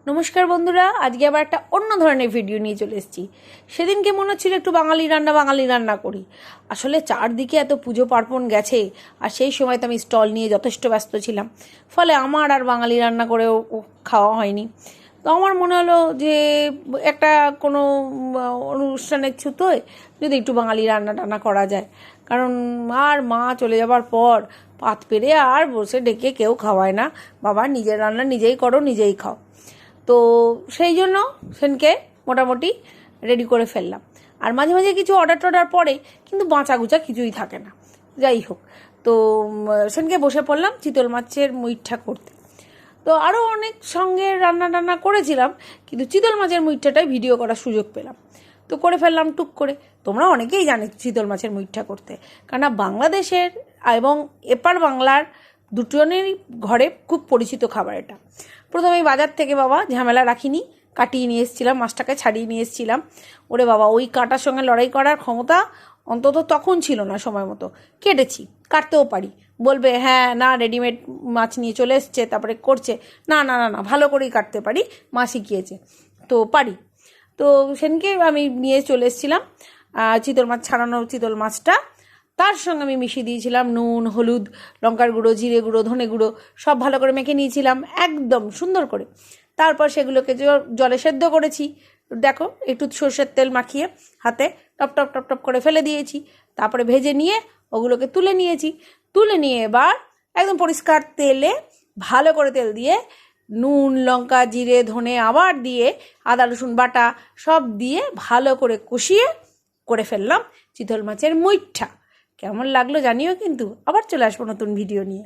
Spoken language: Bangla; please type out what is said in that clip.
নমস্কার বন্ধুরা, আজকে আবার একটা অন্য ধরনের ভিডিও নিয়ে চলে এসেছি। সেদিনকে মনে হচ্ছিল একটু বাঙালি রান্না করি। আসলে চারদিকে এত পুজো পার্বণ গেছে, আর সেই সময় তো আমি স্টল নিয়ে যথেষ্ট ব্যস্ত ছিলাম, ফলে আমার আর বাঙালি রান্না করেও খাওয়া হয়নি। তো আমার মনে হলো যে একটা কোনো অনুষ্ঠানের ছুতোয় যদি একটু বাঙালি রান্না করা যায়, কারণ আর মা চলে যাবার পর পাত পেরে আর বসে ডেকে কেউ খাওয়ায় না। বাবা, নিজের রান্না নিজেই করো, নিজেই খাও। তো সেই জন্য সেনকে মোটামুটি রেডি করে ফেললাম। আর মাঝে মাঝে কিছু অর্ডার পরে, কিন্তু বাঁচাগুচা কিছুই থাকে না। যাই হোক, তো সেনকে বসে পড়লাম চিতল মাছের মুইঠা করতে। তো আরও অনেক সঙ্গে রান্না করেছিলাম, কিন্তু চিতল মাছের মুইঠাটাই ভিডিও করার সুযোগ পেলাম, তো করে ফেললাম টুক করে। তোমরা অনেকেই জানে চিতল মাছের মুইঠা করতে, কেননা বাংলাদেশের এবং এপার বাংলার দুজনেরই ঘরে খুব পরিচিত খাবার এটা। প্রথমেই বাজার থেকে বাবা ঝামেলা রাখিনি, কাটিয়ে নিয়ে এসেছিলাম, মাছটাকে ছাড়িয়ে নিয়ে এসেছিলাম। ওরে বাবা, ওই কাঁটার সঙ্গে লড়াই করার ক্ষমতা অন্তত তখন ছিল না। সময় মতো কেটেছি, কাটতেও পারি। বলবে হ্যাঁ না, রেডিমেড মাছ নিয়ে চলে এসছে তারপরে করছে। না না না না, ভালো করেই কাটতে পারি, মা শিখিয়েছে, তো পারি। তো সেদিনকে আমি নিয়ে চলে এসেছিলাম চিতল মাছ, ছাড়ানো চিতল মাছটা। তার সঙ্গে আমি মিশিয়ে দিয়েছিলাম নুন, হলুদ, লঙ্কার গুঁড়ো, জিরে গুঁড়ো, ধনে গুঁড়ো, সব ভালো করে মেখে নিয়েছিলাম একদম সুন্দর করে। তারপর সেগুলোকে জলে সেদ্ধ করেছি। দেখো, একটু সর্ষের তেল মাখিয়ে হাতে টপ টপ টপ টপ করে ফেলে দিয়েছি। তারপরে ভেজে নিয়ে ওগুলোকে তুলে নিয়েছি। তুলে নিয়ে এবার একদম পরিষ্কার তেলে, ভালো করে তেল দিয়ে নুন, লঙ্কা, জিরে, ধনে আবার দিয়ে আদা রসুন বাটা সব দিয়ে ভালো করে কষিয়ে করে ফেললাম চিতল মাছের মুইঠা। কেমন লাগলো জানিও, কিন্তু আবার চলে আসবো নতুন ভিডিও নিয়ে।